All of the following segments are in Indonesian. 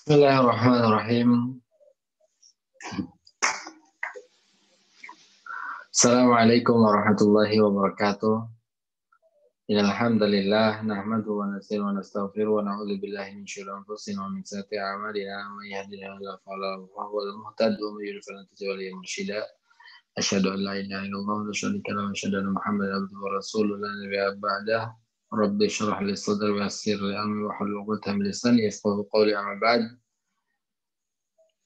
Bismillahirrahmanirrahim. Assalamualaikum warahmatullahi wabarakatuh. Innal hamdalillah nahmaduhu wa nasta'inuhu wa nastaghfiruh wa na'udzu billahi min syururi anfusina wa min sayyiati a'malina. May yahdihillahu fala mudilla lahu wa man yudlil fala tajida lahu mursyida. Asyhadu an la ilaha illallah wa asyhadu anna Muhammadan abduhu wa rasuluhu la nabiyya ba'dahu. Rabbi shrah li sadri wa yassir li amri wahlul 'uqdatam min lisani yafqahu qawli amma ba'd.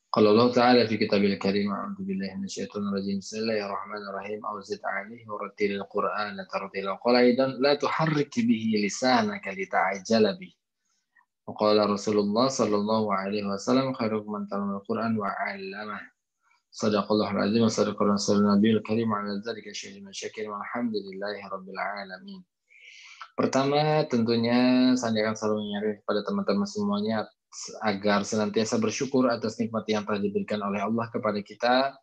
Qala Allah Ta'ala fi kitabil karim a'udzu billahi minasyaitonir rajim bismillahirrahmanirrahim awzid 'alaihi wa rattilil qur'ana tartila qala aidan la tuharrik bihi lisanaka lita'ajjala bihi wa qala Rasulullah sallallahu alaihi wasallam khairukum man ta'allama al-Qur'an wa 'allama sadaqallahul azim wa sadaqa rasulun nabiyil karim wa 'ala dzalika syahidun syakir walhamdulillahi rabbil alamin. Pertama, tentunya saya akan selalu mengingatkan kepada teman-teman semuanya agar senantiasa bersyukur atas nikmat yang telah diberikan oleh Allah kepada kita,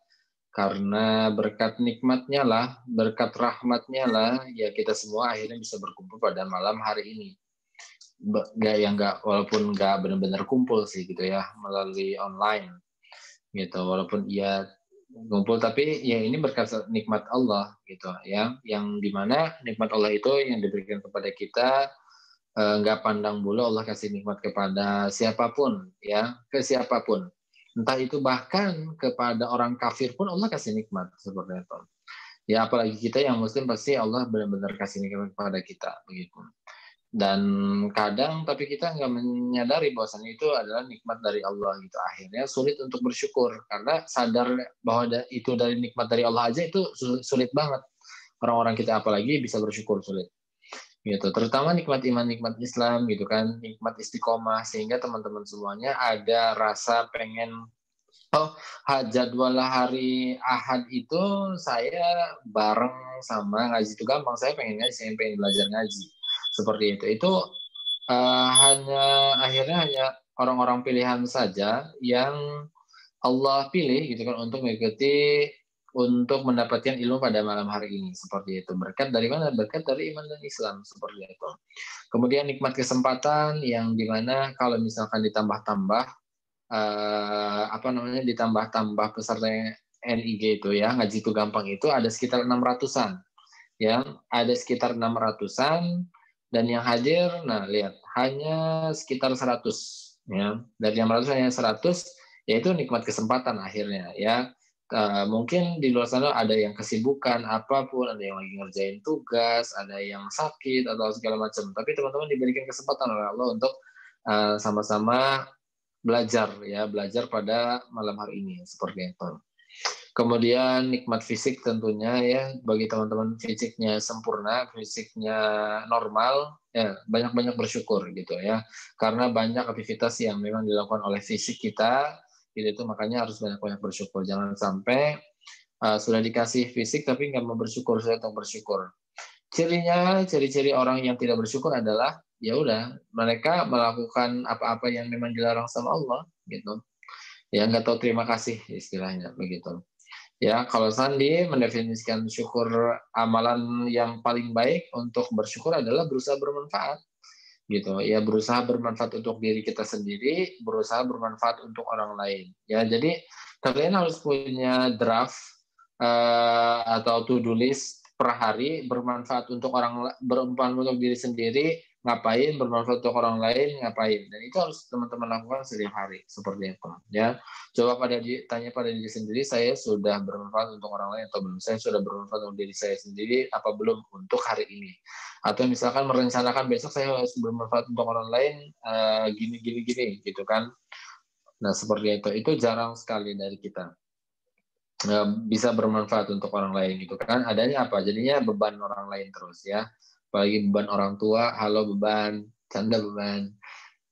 karena berkat nikmatnya lah, berkat rahmatnya lah, ya kita semua akhirnya bisa berkumpul pada malam hari ini. Walaupun nggak benar-benar kumpul sih gitu ya, melalui online gitu, walaupun ia kumpul, tapi ya ini berkat nikmat Allah gitu ya, yang dimana nikmat Allah itu yang diberikan kepada kita nggak pandang bulu. Allah kasih nikmat kepada siapapun ya, ke siapapun, entah itu bahkan kepada orang kafir pun Allah kasih nikmat seperti itu ya, apalagi kita yang muslim pasti Allah benar-benar kasih nikmat kepada kita begitu. Dan kadang tapi kita nggak menyadari bahwasannya itu adalah nikmat dari Allah gitu, akhirnya sulit untuk bersyukur karena sadar bahwa itu dari nikmat dari Allah aja itu sulit banget. Orang-orang kita apalagi bisa bersyukur sulit gitu, terutama nikmat iman, nikmat Islam gitu kan, nikmat istiqomah, sehingga teman-teman semuanya ada rasa pengen, oh jadwal hari Ahad itu saya bareng sama ngaji itu gampang, saya pengen ngaji, saya pengen belajar ngaji seperti itu hanya akhirnya hanya orang-orang pilihan saja yang Allah pilih gitu kan untuk mengikuti, untuk mendapatkan ilmu pada malam hari ini seperti itu. Berkat dari mana? Berkat dari iman dan Islam seperti itu. Kemudian nikmat kesempatan yang dimana kalau misalkan ditambah-tambah ditambah-tambah peserta NIG itu ya, ngaji itu gampang itu ada sekitar 600-an. Ya, ada sekitar 600-an, dan yang hadir nah lihat hanya sekitar 100 ya. Dari 600 hanya 100, yaitu nikmat kesempatan akhirnya ya. Mungkin di luar sana ada yang kesibukan apapun, ada yang lagi ngerjain tugas, ada yang sakit atau segala macam. Tapi teman-teman diberikan kesempatan oleh Allah untuk sama-sama belajar ya, belajar pada malam hari ini seperti itu. Kemudian nikmat fisik tentunya ya, bagi teman-teman fisiknya sempurna, fisiknya normal, ya banyak-banyak bersyukur gitu ya. Karena banyak aktivitas yang memang dilakukan oleh fisik kita, gitu itu makanya harus banyak-banyak bersyukur. Jangan sampai sudah dikasih fisik tapi nggak mau bersyukur, sudah untuk bersyukur. Ciri-ciri orang yang tidak bersyukur adalah ya udah mereka melakukan apa-apa yang memang dilarang sama Allah gitu. Ya nggak tahu terima kasih istilahnya begitu. Ya, kalau Sandi mendefinisikan syukur, amalan yang paling baik untuk bersyukur adalah berusaha bermanfaat, gitu. Ya, berusaha bermanfaat untuk diri kita sendiri, berusaha bermanfaat untuk orang lain. Ya, jadi kalian harus punya draft atau to-do list per hari, bermanfaat untuk bermanfaat untuk diri sendiri, ngapain, bermanfaat untuk orang lain, ngapain. Dan itu harus teman-teman lakukan setiap hari, seperti itu. Ya, coba tanya pada diri sendiri, saya sudah bermanfaat untuk orang lain atau belum? Saya sudah bermanfaat untuk diri saya sendiri apa belum untuk hari ini? Atau misalkan merencanakan besok saya harus bermanfaat untuk orang lain gini gitu kan. Nah, seperti itu jarang sekali dari kita bisa bermanfaat untuk orang lain gitu kan. Adanya apa? Jadinya beban orang lain terus ya. Apalagi beban orang tua, halo beban, canda beban.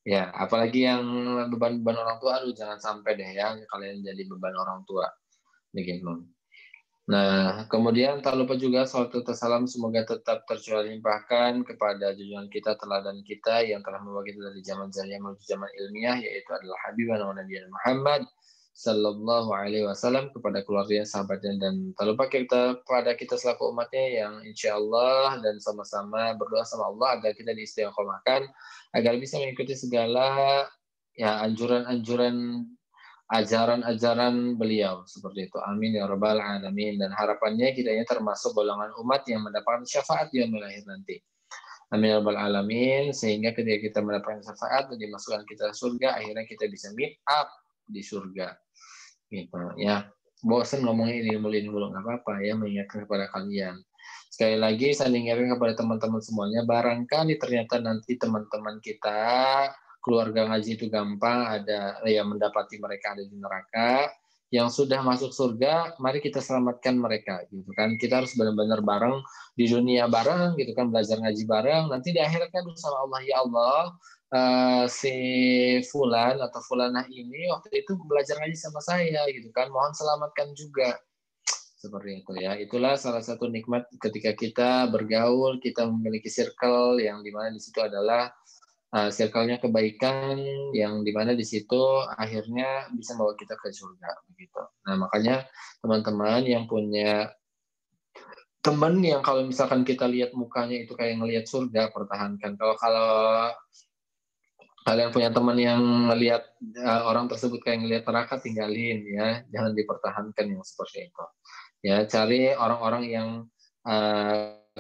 Ya, apalagi yang beban-beban orang tua, aduh jangan sampai deh ya kalian jadi beban orang tua. Begitu. Nah, kemudian tak lupa juga salat salam semoga tetap tercurah limpahkan kepada junjungan kita, teladan kita yang telah membawa kita dari zaman jahiliyah menuju zaman ilmiah, yaitu adalah Habibana wa Nabiyana Muhammad Sallallahu Alaihi Wasallam, kepada keluarga, sahabatnya, dan tak lupa kepada kita selaku umatnya yang insya Allah dan sama-sama berdoa sama Allah agar kita diistiqomahkan, agar bisa mengikuti segala ya anjuran-anjuran ajaran-ajaran beliau seperti itu. Amin ya rabbal alamin. Dan harapannya kita ini termasuk golongan umat yang mendapatkan syafaat di yaumil akhir nanti. Amin ya rabbal alamin. Sehingga ketika kita mendapatkan syafaat dan dimasukkan kita ke surga, akhirnya kita bisa meet up di surga. Gitu ya. Bosan ngomongin ini mulu nggak apa-apa ya, mengingatkan kepada kalian. Sekali lagi saya ingatkan kepada teman-teman semuanya, barangkali ternyata nanti teman-teman kita keluarga ngaji itu gampang, ada yang mendapati mereka ada di neraka, yang sudah masuk surga, mari kita selamatkan mereka, gitu kan. Kita harus benar-benar bareng di dunia bareng, gitu kan, belajar ngaji bareng. Nanti di akhirat kan bersama Allah, ya Allah, si Fulan atau Fulanah ini waktu itu belajar ngaji sama saya, gitu kan. Mohon selamatkan juga. Seperti itu ya. Itulah salah satu nikmat ketika kita bergaul, kita memiliki circle yang dimana di situ adalah circle-nya kebaikan yang dimana di situ akhirnya bisa membawa kita ke surga begitu. Nah makanya teman-teman yang punya teman yang kalau misalkan kita lihat mukanya itu kayak ngelihat surga, pertahankan. Kalau kalian punya teman yang ngelihat orang tersebut kayak ngelihat neraka, tinggalin ya, jangan dipertahankan yang seperti itu. Ya cari orang-orang yang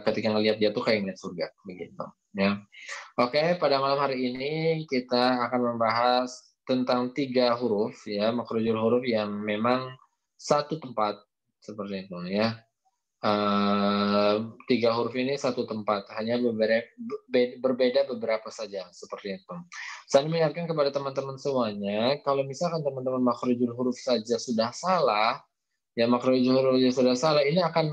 ketika ngelihat dia tuh kayak ngelihat surga begitu. Ya. Oke, pada malam hari ini kita akan membahas tentang 3 huruf ya, makhrajul huruf yang memang satu tempat seperti itu ya. 3 huruf ini satu tempat, hanya berbeda beberapa saja seperti itu. Saya mengingatkan kepada teman-teman semuanya, kalau misalkan teman-teman makhrajul huruf saja sudah salah, ya makhrajul huruf sudah salah, ini akan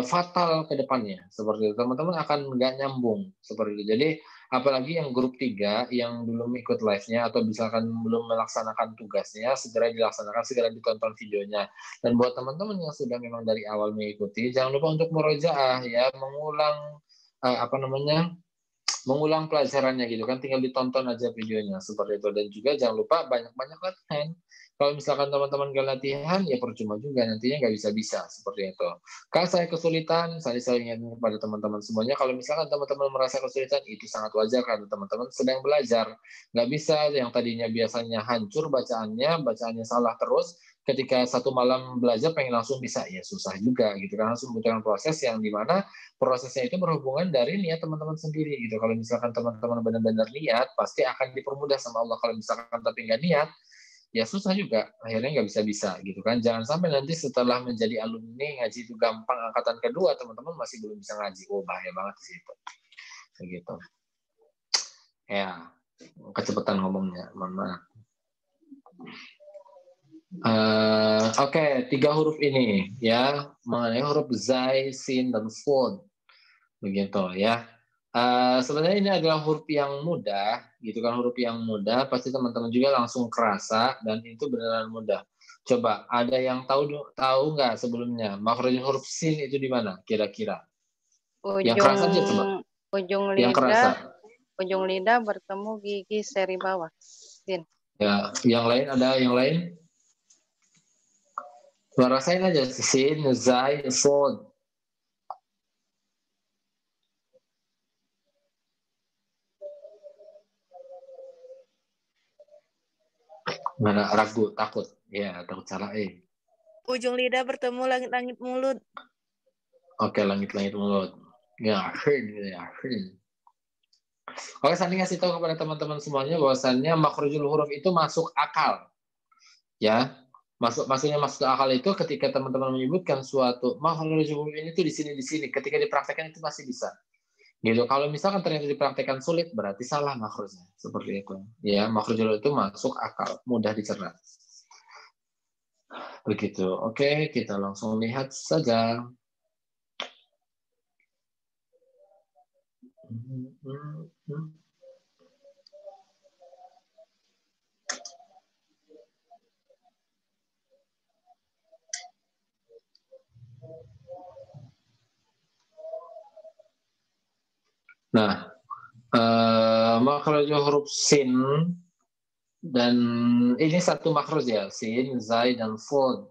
fatal ke depannya seperti itu. Teman-teman akan nggak nyambung seperti itu. Jadi apalagi yang grup 3 yang belum ikut live-nya atau misalkan belum melaksanakan tugasnya, segera dilaksanakan, segera ditonton videonya. Dan buat teman-teman yang sudah memang dari awal mengikuti, jangan lupa untuk murojaah ya, mengulang mengulang pelajarannya gitu kan, tinggal ditonton aja videonya seperti itu. Dan juga jangan lupa banyak-banyak latihan. Kalau misalkan teman-teman gak latihan, ya percuma juga, nantinya nggak bisa-bisa seperti itu. Kalau saya kesulitan, saya ingatkan kepada teman-teman semuanya, kalau misalkan teman-teman merasa kesulitan, itu sangat wajar karena teman-teman sedang belajar. Nggak bisa yang tadinya biasanya hancur bacaannya salah terus, ketika satu malam belajar pengen langsung bisa, ya susah juga gitu kan, harus membutuhkan proses yang dimana prosesnya itu berhubungan dari niat teman-teman sendiri gitu. Kalau misalkan teman-teman benar-benar niat, pasti akan dipermudah sama Allah. Kalau misalkan tapi nggak niat, ya susah juga, akhirnya nggak bisa-bisa gitu kan. Jangan sampai nanti setelah menjadi alumni ngaji itu gampang angkatan kedua, teman-teman masih belum bisa ngaji. Oh, bahaya banget di situ. Begitu. Ya, kecepatan ngomongnya, mohon maaf. Oke, 3 huruf ini ya, mengenai huruf zai, sin, dan fod. Begitu ya. Sebenarnya ini adalah huruf yang mudah, gitu kan, huruf yang mudah, pasti teman-teman juga langsung kerasa dan itu beneran mudah. Coba, ada yang tahu nggak sebelumnya makhraj huruf sin itu di mana kira-kira? Yang Ujung kerasa aja coba. ujung Yang kerasa. Ujung lidah bertemu gigi seri bawah. Sin. Ya, yang lain ada yang lain? Rasain aja sin, zai, sod. Mana ragu, takut. Ya, takut salah. Ujung lidah bertemu langit-langit mulut. Oke, langit-langit mulut. Ya, ya. Oke, saya ngasih tahu kepada teman-teman semuanya bahwasannya makhrajul huruf itu masuk akal. Ya, maksudnya masuk akal itu ketika teman-teman menyebutkan suatu makhrajul huruf ini tuh di sini. Ketika dipraktekkan itu masih bisa. Gitu. Kalau misalkan ternyata dipraktekkan sulit, berarti salah makhrajnya. Seperti itu. Ya, makhrajul itu masuk akal, mudah dicerna. Begitu. Oke, kita langsung lihat saja. Nah, makhraj huruf sin dan ini satu makhraj ya, sin, zai, dan fod.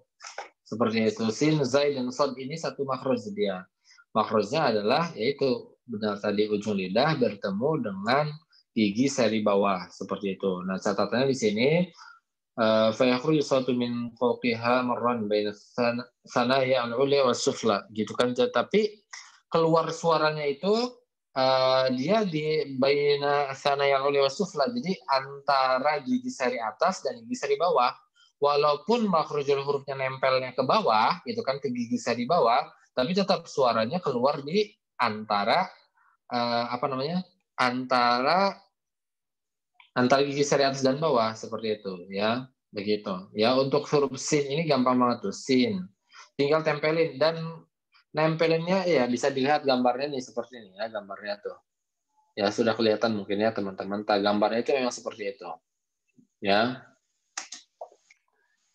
Seperti itu. Sin, zai, dan sod ini satu makhraj dia. Makhrajnya adalah yaitu benar tadi ujung lidah bertemu dengan gigi seri bawah seperti itu. Nah, catatannya di sini fayakhruju sawtu min fawqiha marran baina sanaya al-ulya was sufla gitu kan. Tapi keluar suaranya itu dia di baina sanaya al-ulya was sufla. Jadi antara gigi seri atas dan gigi seri bawah. Walaupun makhrujul hurufnya nempelnya ke bawah, gitu kan, ke gigi seri bawah, tapi tetap suaranya keluar di antara antara gigi seri atas dan bawah seperti itu ya, begitu ya. Untuk huruf sin ini gampang banget tuh, sin tinggal tempelin, dan nempelinnya ya bisa dilihat gambarnya nih, seperti ini ya gambarnya tuh ya, sudah kelihatan mungkin ya teman-teman. Gambarnya itu memang seperti itu ya.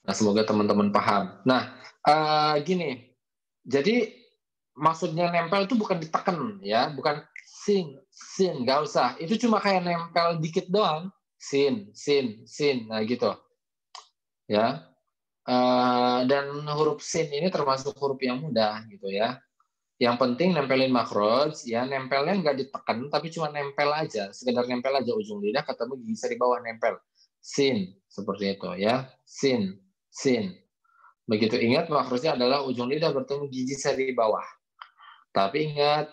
Nah, semoga teman-teman paham. Nah, gini, jadi maksudnya nempel itu bukan ditekan ya, bukan sin, nggak usah. Itu cuma kayak nempel dikit doang, sin. Nah gitu ya. Dan huruf sin ini termasuk huruf yang mudah gitu ya. Yang penting nempelin makhraj ya, nempelnya nggak ditekan tapi cuma nempel aja, sekedar nempel aja, ujung lidah ketemu gigi seri bawah nempel. Sin seperti itu ya, sin. Begitu, ingat makhrajnya adalah ujung lidah bertemu gigi seri bawah. Tapi ingat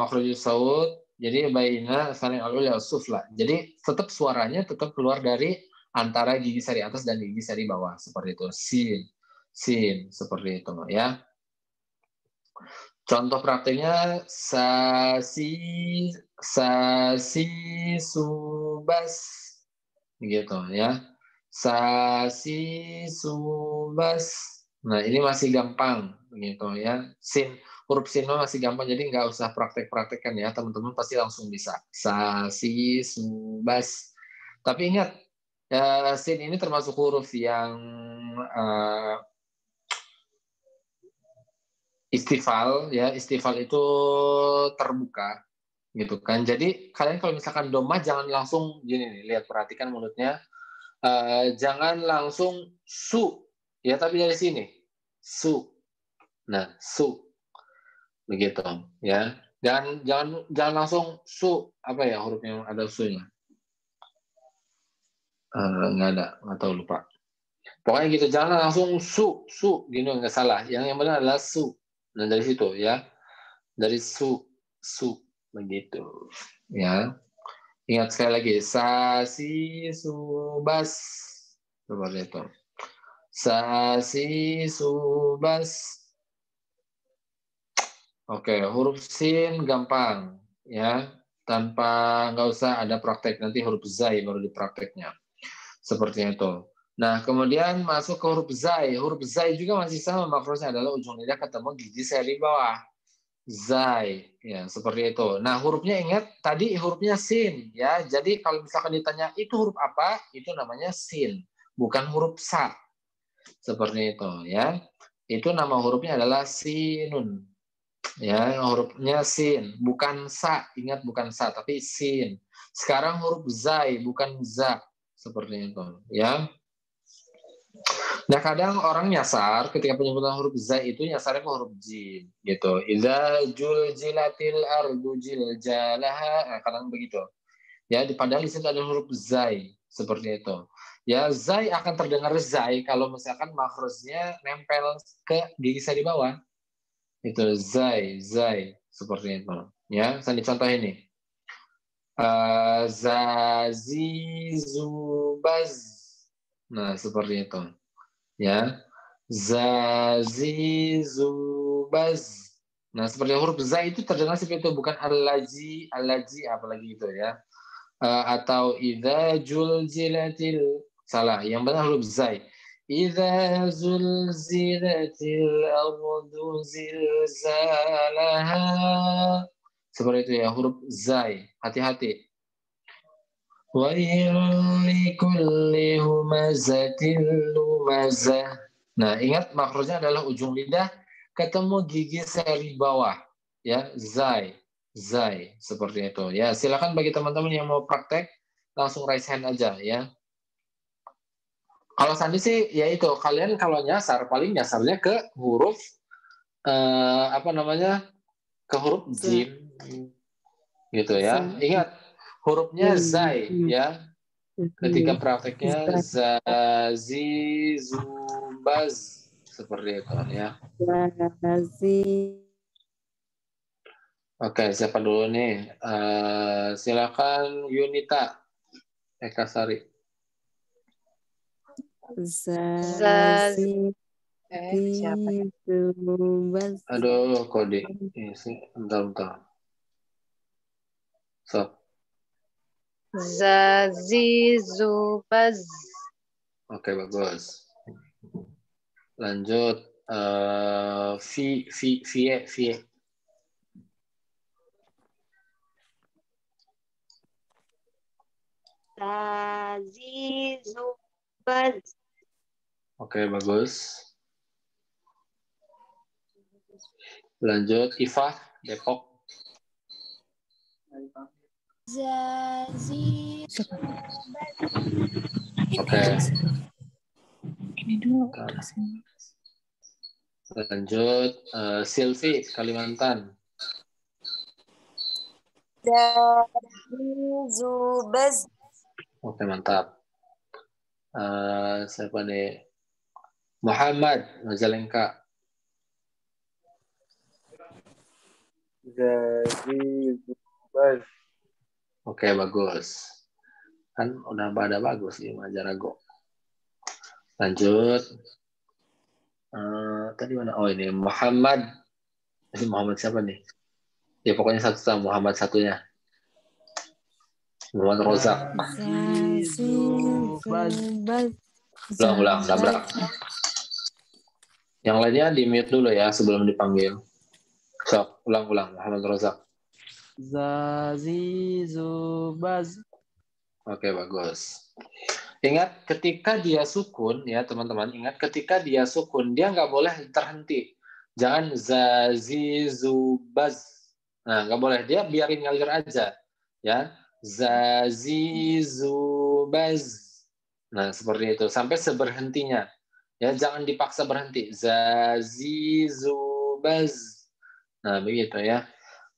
makhrajus saut, jadi baina saling al-ulya sufla. Jadi tetap suaranya tetap keluar dari antara gigi seri atas dan gigi seri bawah seperti itu. Sin seperti itu ya. Contoh praktiknya sasi subas gitu ya. Sasi subas. Nah, ini masih gampang gitu ya. Huruf sin masih gampang, jadi nggak usah praktek-praktekkan ya, teman-teman pasti langsung bisa. Sasi subas. Tapi ingat, sin ini termasuk huruf yang istifal ya. Istifal itu terbuka gitu kan. Jadi kalian kalau misalkan domah jangan langsung gini nih, lihat, perhatikan mulutnya. Jangan langsung su ya, tapi dari sini su. Nah, su begitu ya. Jangan langsung su, apa ya hurufnya ada sunya? Nggak tahu, lupa. Pokoknya gitu, jangan langsung su gitu, nggak salah. Yang benar adalah su. Nah, dari situ ya, dari su begitu ya. Ingat sekali lagi, sasi subas seperti itu. Sasi subas. Oke, huruf sin gampang ya, tanpa, nggak usah ada praktek, nanti huruf zai baru diprakteknya seperti itu. Nah, kemudian masuk ke huruf zai. Huruf zai juga masih sama, makhrajnya adalah ujung lidah ketemu gigi seri bawah. Zai ya, seperti itu. Nah, hurufnya ingat tadi hurufnya sin ya. Jadi kalau misalkan ditanya itu huruf apa, itu namanya sin, bukan huruf sa. Seperti itu ya. Itu nama hurufnya adalah sinun. Ya, hurufnya sin, bukan sa. Ingat, bukan sa tapi sin. Sekarang huruf zai, bukan za. Seperti itu ya. Nah, kadang orang nyasar ketika penyebutan huruf zai itu nyasarnya ke huruf jim gitu. Idza juljilatil ardu jiljalaha. Nah, kadang begitu. Ya, padahal di situ ada huruf zai seperti itu. Ya, zai akan terdengar zai kalau misalkan makhrajnya nempel ke gigi seri bawah. Itu zai seperti itu. Ya, saya contoh ini. Zazi zubaz. Nah, seperti itu. Ya, zazi zubaz. Nah, seperti huruf za itu terdengar seperti itu, bukan alaji apalagi itu ya. Atau idza julzilatil, salah, yang benar huruf zai. Idza zulzilatil ardu zilzalaha. Seperti itu ya, huruf zai. Hati-hati. Wa likulli humazatil lumazah. Nah, ingat makhrajnya adalah ujung lidah ketemu gigi seri bawah ya, zai seperti itu ya. Silakan bagi teman-teman yang mau praktek langsung raise hand aja ya. Kalau Sandi sih ya itu, kalian kalau nyasar paling nyasarnya ke huruf ke huruf jim gitu ya. Ingat, hurufnya zai ya. Ketika prakteknya zazizubaz seperti itu ya. Oke, siapa dulu nih? Silakan Yunita Eka Sari. Siapa ya? Aduh, kode. Ini sih, bentar. So, Zazizubaz. oke, bagus. Lanjut. Vie. Zazizubaz. Oke, bagus. Lanjut, Ifah, Depok. Oke. Ini dulu. Lanjut, Silvi, Kalimantan. Zazizubaz. Oke, mantap. Siapa nih? Muhammad, Majalengka. Zazizubaz. Oke, bagus. Kan udah pada bagus di Majarago. Lanjut. Tadi mana? Oh, ini Muhammad. Ini Muhammad siapa nih? Ya pokoknya satu sama Muhammad satunya. Muhammad Rozak. Ulang, nabrak. Yang lainnya di mute dulu ya sebelum dipanggil. Sok, ulang. Muhammad Rozak. Zazizubaz. Oke, bagus. Ingat ketika dia sukun ya teman-teman. Ingat ketika dia sukun dia nggak boleh terhenti. Jangan zazizubaz. Nah, nggak boleh. Dia biarin ngalir aja. Ya, zazizubaz. Nah, seperti itu. Sampai seberhentinya. Ya, jangan dipaksa berhenti. Zazizubaz. Nah, begitu ya.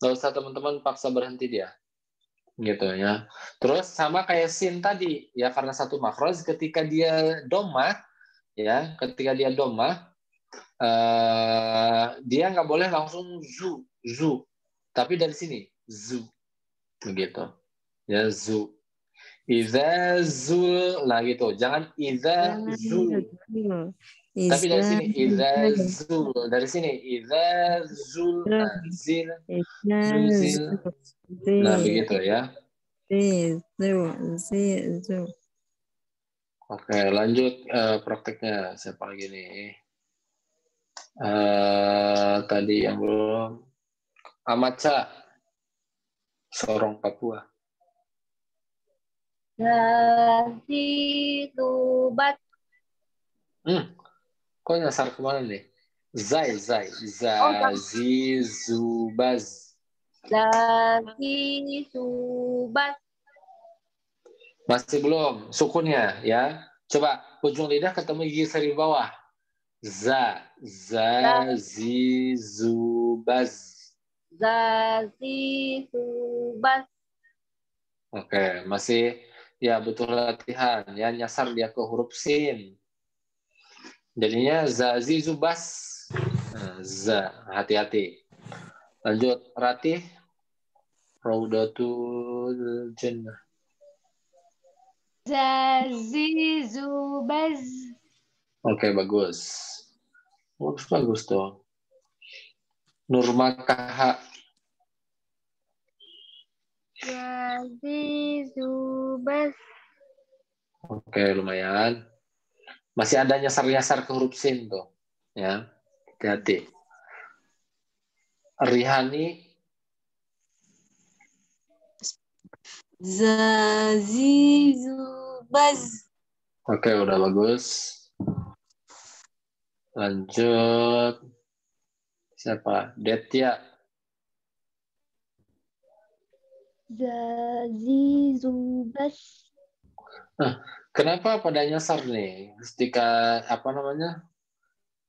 Nggak usah teman-teman paksa berhenti dia. Gitu ya. Terus sama kayak sin tadi. Ya, karena satu makhraj ketika dia domah. Ya, ketika dia domah. Dia nggak boleh langsung zu. Tapi dari sini. Zu. Begitu. Ya, zu. Iza zul. Nah, gitu. Jangan iza zul. Tapi dari sini iza zul, dari sini iza zul, nah zil, zuzil, nah begitu ya. Oke, lanjut prakteknya siapa lagi nih? Tadi yang belum Amaca, Sorong Papua. Zazizubaz. Kok nyasar kemana nih? Zazizubaz. Zazizubaz. Masih belum sukunnya ya. Coba ujung lidah ketemu gigi seri bawah. Zazizubaz. Zazizubaz. Oke, masih ya butuh latihan ya, nyasar dia ke huruf sin. Jadinya zazizubaz. Za, hati-hati. Lanjut, Ratih. Raudatul Jannah. Zazizubaz. Oke, bagus. Bagus tuh. Nurmakaha. Zazizubaz. Oke, lumayan. Masih ada nyasar-nyasar ke huruf sin tuh. Ya, hati-hati. Rihani. Zazizubaz. Oke, udah bagus. Lanjut. Siapa? Detya. Zazizubaz. Kenapa pada nyasar nih? Ketika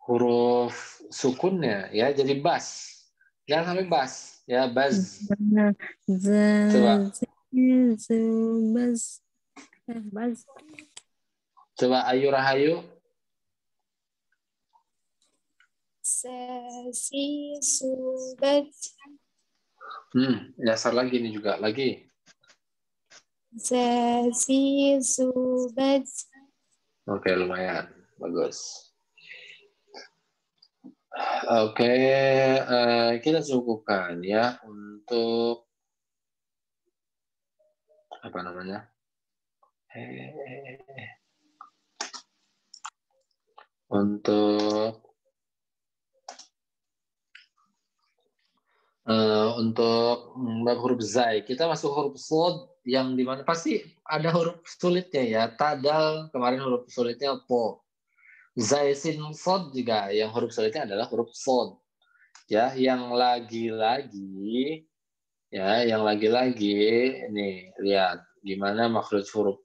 huruf sukunnya ya jadi bas. Jangan sampai bas ya baz. Coba Zubaz. Baz. Coba Ayu Rahayu. Sasi Zubaz. Dasar lagi ini juga lagi. Sasi Zubaz. Oke, lumayan. Bagus. Oke, kita cukupkan ya untuk apa namanya? Untuk bab huruf zai, kita masuk huruf slot yang dimana pasti ada huruf sulitnya ya. Tadal kemarin huruf sulitnya po. Zai sin slot juga yang huruf sulitnya adalah huruf slot. Ya, yang lagi-lagi nih lihat gimana makhraj huruf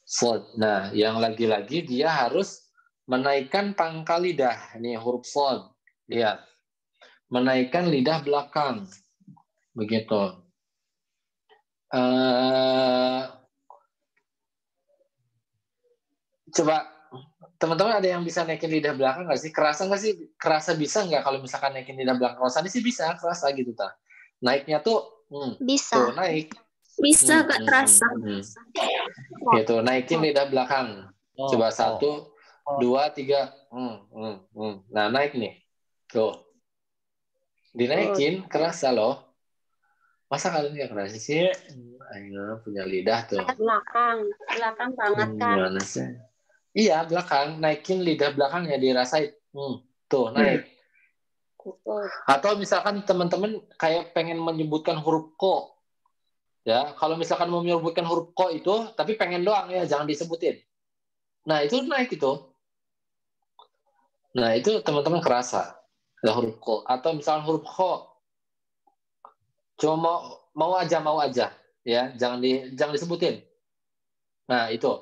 slot. Nah, yang lagi-lagi dia harus menaikkan pangkal lidah. Nih huruf slot. Lihat. Menaikkan lidah belakang. Begitu. Coba teman-teman ada yang bisa naikin lidah belakang nggak sih? Kerasa nggak sih? Kerasa bisa nggak kalau misalkan naikin lidah belakang? Kalau Sandi sih bisa, kerasa gitu ta. Naiknya tuh, Bisa. tuh naik. Bisa Kak terasa. Gitu, naikin lidah belakang. Coba 1, 2, 3. Nah naik nih. Tuh. Dinaikin, kerasa loh. Masa kalian nggak kerasa sih? Ayo punya lidah tuh. Belakang banget kan. Gimana sih? Iya, belakang. Naikin lidah belakangnya dirasain. Tuh, naik. Atau misalkan teman-teman kayak pengen menyebutkan huruf ko. Ya, kalau misalkan mau menyebutkan huruf ko itu, tapi pengen doang ya, jangan disebutin. Nah, itu naik itu. Nah, itu teman-teman kerasa. Ya, huruf ko. Atau misalkan huruf ko. Cuma mau aja. Ya, jangan disebutin. Nah, itu.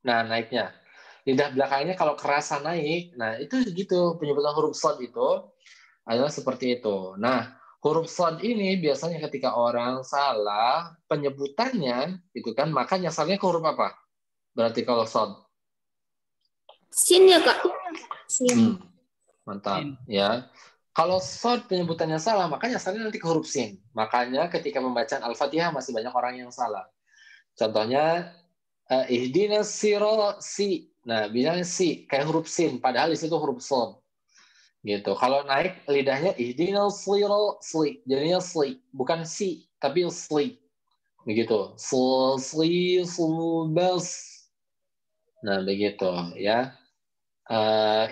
Nah, naiknya. Lidah belakangnya kalau kerasa naik, nah itu gitu penyebutan huruf shad itu adalah seperti itu. Nah, huruf shad ini biasanya ketika orang salah penyebutannya itu kan maka nyasalnya ke huruf apa? Berarti kalau shad. Sin ya Kak. Sin. Mantap ya. Kalau shad penyebutannya salah, maka nyasalnya nanti ke huruf sin. Makanya ketika pembacaan Al-Fatihah masih banyak orang yang salah. Contohnya ihdinas sirata si. Nah, bilangnya si kayak huruf sin, padahal di situ huruf shad. Gitu. Kalau naik lidahnya ihdinas sirata si. Jadinya si, bukan si, tapi si. Begitu. Si subas. Nah, begitu ya.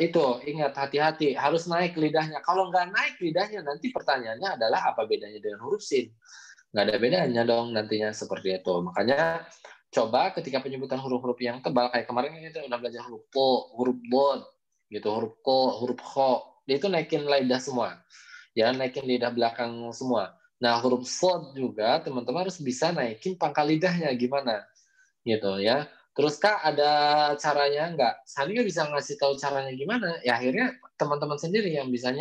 Itu ingat hati-hati harus naik lidahnya. Kalau nggak naik lidahnya nanti pertanyaannya adalah apa bedanya dengan huruf sin? Nggak ada bedanya dong nantinya seperti itu. Makanya coba ketika penyebutan huruf-huruf yang tebal kayak kemarin kita udah belajar huruf po, huruf bod, gitu, huruf ko, huruf kho, dia itu naikin lidah semua, ya naikin lidah belakang semua. Nah huruf sod juga teman-teman harus bisa naikin pangkal lidahnya gimana, gitu ya. Terus Kak ada caranya nggak? Sandi nggak bisa ngasih tahu caranya gimana? Ya akhirnya teman-teman sendiri yang bisa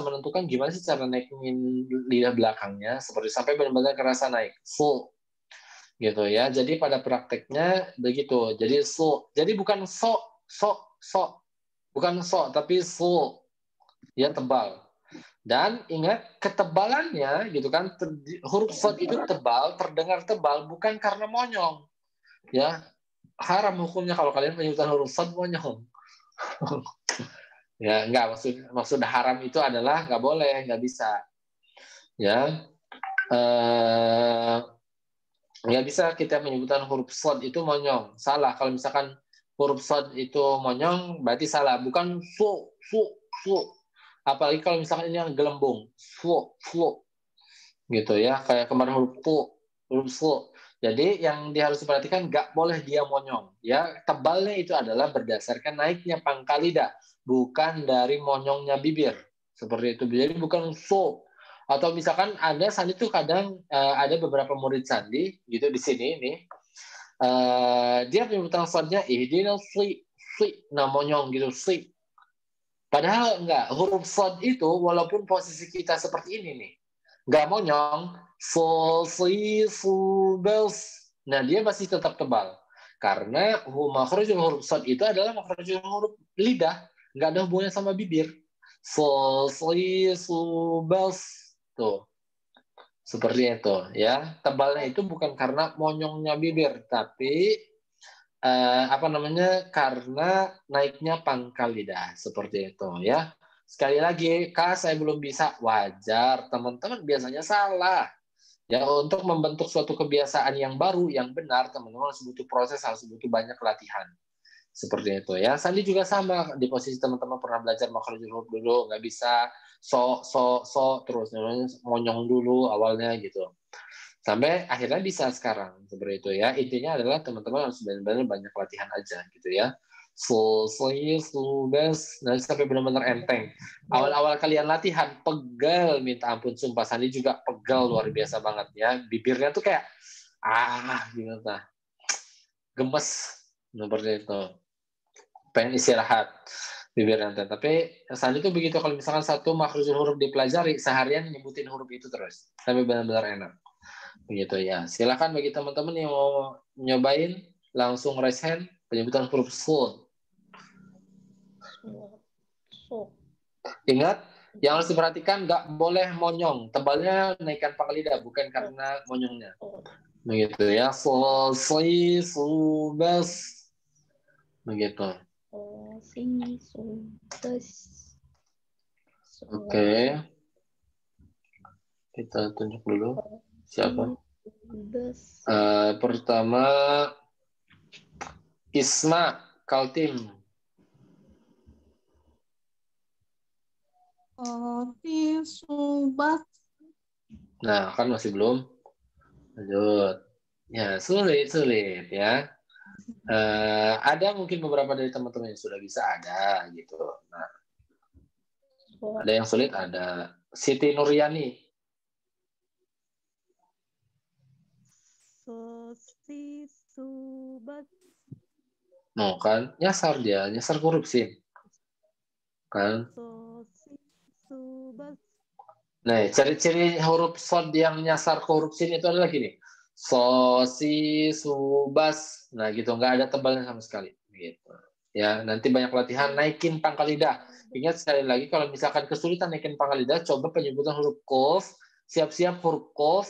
menentukan gimana sih cara naikin lidah belakangnya seperti sampai benar-benar kerasa naik full gitu ya. Jadi pada prakteknya begitu. Jadi jadi bukan bukan tapi ya tebal. Dan ingat ketebalannya gitu kan huruf so itu tebal, terdengar tebal bukan karena monyong. Ya, haram hukumnya kalau kalian penyebutan huruf so monyong. Ya, enggak maksud haram itu adalah nggak boleh, nggak bisa. Ya. Nggak bisa kita menyebutkan huruf shad itu monyong. Salah. Kalau misalkan huruf shad itu monyong, berarti salah. Bukan su. Apalagi kalau misalkan ini yang gelembung. Su. Gitu ya. Kayak kemarin huruf su. Jadi yang dia harus diperhatikan nggak boleh dia monyong. Ya, tebalnya itu adalah berdasarkan naiknya pangkal lidah, bukan dari monyongnya bibir. Seperti itu. Jadi bukan su. Atau misalkan ada Sandi tuh kadang ada beberapa murid Sandi gitu di sini nih dia penyebutan shadnya ihdinal sli nah monyong gitu sli. Padahal enggak huruf shad itu walaupun posisi kita seperti ini nih nggak monyong, nah dia masih tetap tebal. Karena makhrajul huruf shad itu adalah makhrajul huruf lidah, nggak ada hubungannya sama bibir. Tuh, seperti itu ya. Tebalnya itu bukan karena monyongnya bibir, tapi karena naiknya pangkal lidah, seperti itu ya. Sekali lagi, Kak, saya belum bisa. Wajar, teman-teman biasanya salah. Ya, untuk membentuk suatu kebiasaan yang baru, yang benar, teman-teman harus butuh proses, harus butuh banyak latihan. Seperti itu ya. Sandi juga sama, di posisi teman-teman pernah belajar makhrajul huruf dulu, nggak bisa terus monyong dulu awalnya gitu. Sampai akhirnya bisa sekarang, seperti itu ya. Intinya adalah teman-teman harus benar-benar banyak latihan aja gitu ya. Nanti sampai benar-benar enteng. Awal-awal kalian latihan pegal, minta ampun, sumpah. Sandi juga pegal luar biasa banget ya. Bibirnya tuh kayak gitu nah. Gemes seperti itu. Pengen istirahat bibirnya. Tapi Sandi tuh begitu, kalau misalkan satu makhrajul huruf dipelajari, seharian nyebutin huruf itu terus sampai benar-benar enak. Begitu ya. Silakan bagi teman-teman yang mau nyobain, langsung raise hand penyebutan huruf sod. Ingat, yang harus diperhatikan nggak boleh monyong. Tebalnya naikkan pangkal lidah, bukan karena monyongnya. Begitu ya. Begitu. Oke. Kita tunjuk dulu siapa. Pertama Isma Kaltim. Nah, kan masih belum. Lanjut. Ya, sulit ya. Ada mungkin beberapa dari teman-teman yang sudah bisa, ada gitu. Nah, ada yang sulit, ada. Siti Nuryani. No, kan nyasar huruf sin. Kan? Nah, ciri-ciri huruf sod yang nyasar ke huruf sin itu adalah gini. Subas. Nah, gitu, nggak ada tebalnya sama sekali. Gitu. Ya, nanti banyak latihan, naikin pangkal lidah. Ingat sekali lagi, kalau misalkan kesulitan naikin pangkal lidah, coba penyebutan huruf kof, siap-siap huruf kof,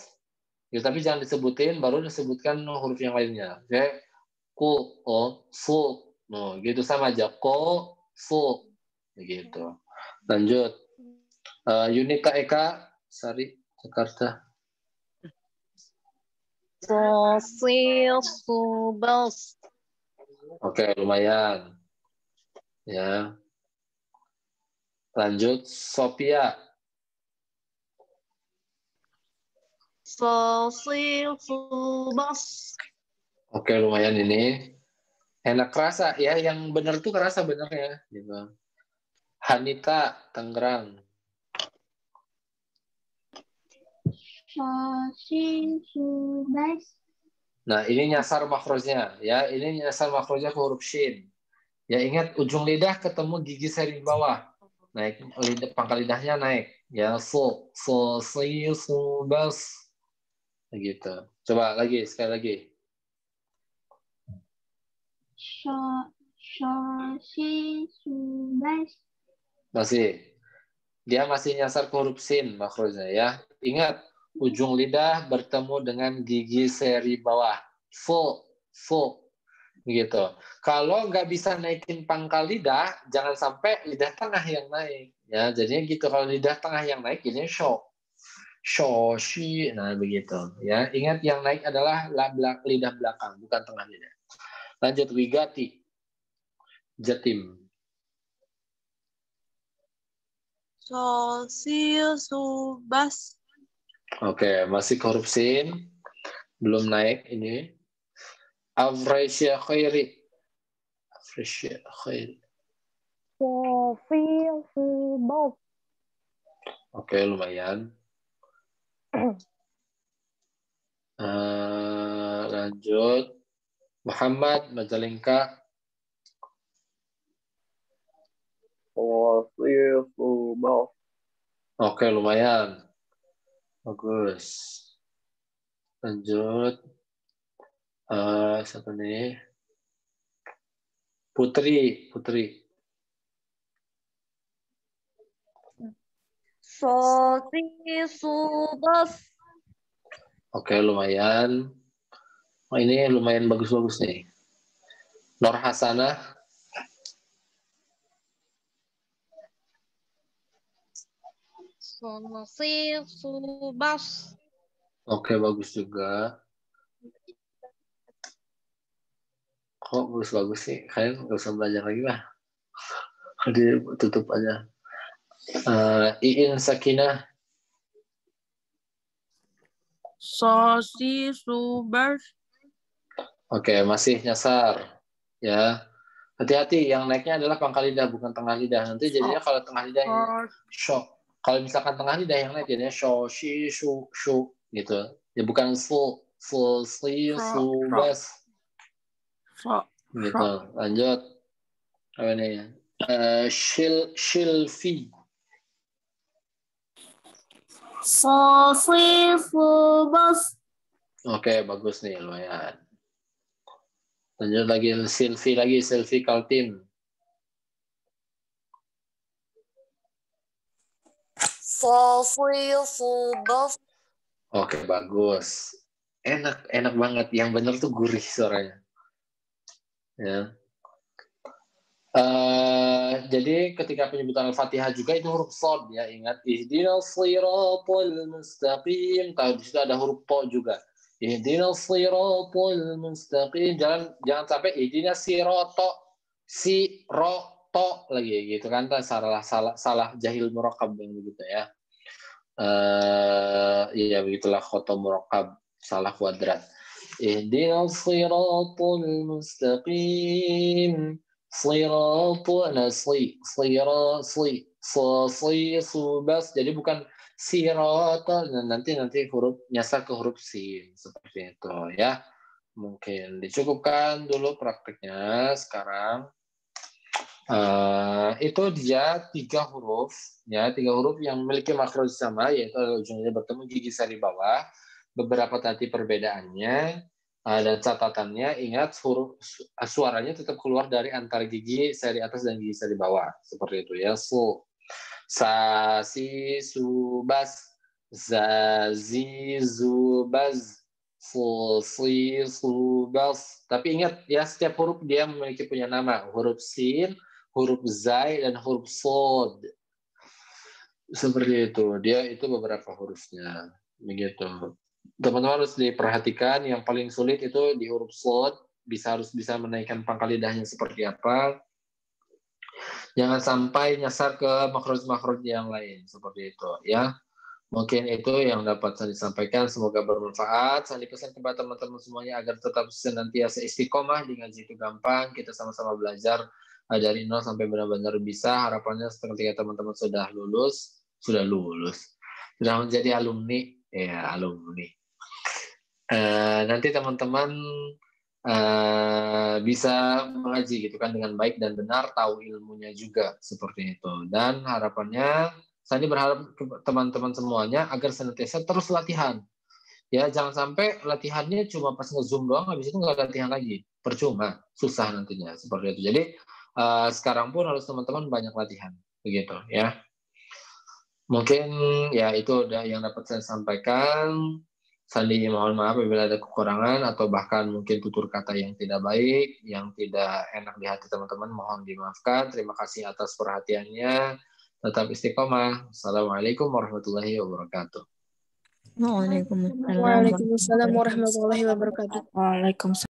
ya, tapi jangan disebutin, baru disebutkan huruf yang lainnya. Oke, ku, o, su, no, gitu sama aja, ko, su, begitu. Lanjut, Yunita Eka, Sari, Jakarta. Subas. Oke, lumayan. Ya. Lanjut, Sophia. Subas. Oke, lumayan ini. Enak kerasa ya, yang benar tuh kerasa benar ya. Gitu. Hanita, Tangerang. Nah, ini nyasar makrosnya ya. Ini nyasar makrosnya ke huruf shin. Ya, ingat ujung lidah ketemu gigi seri bawah. Naik pangkal lidahnya naik. Ya, bas. Begitu. Coba lagi, sekali lagi. Masih. Dia masih nyasar ke huruf sin makrosnya ya. Ingat, ujung lidah bertemu dengan gigi seri bawah. Begitu. Kalau nggak bisa naikin pangkal lidah, jangan sampai lidah tengah yang naik. Ya, jadinya gitu. Kalau lidah tengah yang naik, jadinya shi. Nah, begitu. Ya, ingat yang naik adalah lidah belakang, bukan tengah lidah. Lanjut, Wigati, Jatim. Subas. Oke, masih korupsin. Belum naik ini. Afresya Khairi. Oke, lumayan. Lanjut. Muhammad Majalengka. Oke, lumayan. Bagus. Lanjut. Siapa nih? Putri. Sosisubas. Oke, lumayan. Oh, ini lumayan bagus-bagus nih. Nur Hasanah. Sosisubas. Oke, bagus juga. Kok bagus-bagus sih? Kalian nggak usah belajar lagi lah. Ditutup aja. Iin Sakinah. Sosisubas. Oke, masih nyasar. Ya. Hati-hati, yang naiknya adalah pangkal lidah, bukan tengah lidah. Nanti jadinya kalau tengah lidah ini shock. Kalau misalkan tengah lidah yang naik jadinya sho, shi, shu, gitu. Ya bukan full, sli, bas. Gitu. Lanjut. Apa ini? Shilfi. Sosisubas. Oke, bagus nih, lumayan. Lanjut lagi, Silvi Kaltim. Sosisubas. Oke, bagus. Enak banget. Yang benar tuh gurih suaranya. Ya. Jadi ketika penyebutan Al-Fatihah juga itu huruf shad ya, ingat ihdinas shiratal mustaqim. Tahu di situ ada huruf po juga. Ihdinas shiratal mustaqim. Jangan sampai ihdinas siroto lagi gitu kan, salah jahil murakkab yang begitu ya. Ya begitulah khotom murakkab, salah kuadrat. Ihdinas shiratal mustaqim. Subas, jadi bukan sirata, nanti huruf nyasar ke huruf sin seperti itu ya. Mungkin dicukupkan dulu prakteknya sekarang. Itu dia 3 huruf ya, 3 huruf yang memiliki makhraj sama, yaitu ujungnya bertemu gigi seri bawah. Beberapa tadi perbedaannya. Dan catatannya, ingat suaranya tetap keluar dari antara gigi seri atas dan gigi seri bawah seperti itu ya. Sa, si, su, bas, za, zi, zu, baz, fu, si, su, bas. Tapi ingat ya, setiap huruf dia memiliki punya nama. Huruf sin, huruf zai, dan huruf sod. Seperti itu. Dia itu beberapa hurufnya. Begitu. Teman-teman harus diperhatikan, yang paling sulit itu di huruf shad, harus bisa menaikkan pangkal lidahnya seperti apa. Jangan sampai nyasar ke makhraj yang lain seperti itu ya. Mungkin itu yang dapat saya sampaikan, semoga bermanfaat. Saya pesan kepada teman-teman semuanya agar tetap senantiasa istiqomah di ngaji itu gampang. Kita sama-sama belajar dari nol sampai benar-benar bisa. Harapannya ketika teman-teman sudah menjadi alumni. Ya, alumni. Nanti teman-teman bisa mengaji gitu kan dengan baik dan benar, tahu ilmunya juga seperti itu. Dan harapannya saya berharap teman-teman semuanya agar senantiasa terus latihan. Ya, jangan sampai latihannya cuma pas nge-zoom doang, habis itu nggak latihan lagi. Percuma, susah nantinya seperti itu. Jadi sekarang pun harus teman-teman banyak latihan, begitu ya. Mungkin ya itu udah yang dapat saya sampaikan. Sandi mohon maaf apabila ada kekurangan atau bahkan mungkin tutur kata yang tidak baik, yang tidak enak di hati teman-teman, mohon dimaafkan. Terima kasih atas perhatiannya. Tetap istiqomah. Assalamualaikum warahmatullahi wabarakatuh. Waalaikumsalam. Waalaikumsalam warahmatullahi wabarakatuh. Waalaikumsalam.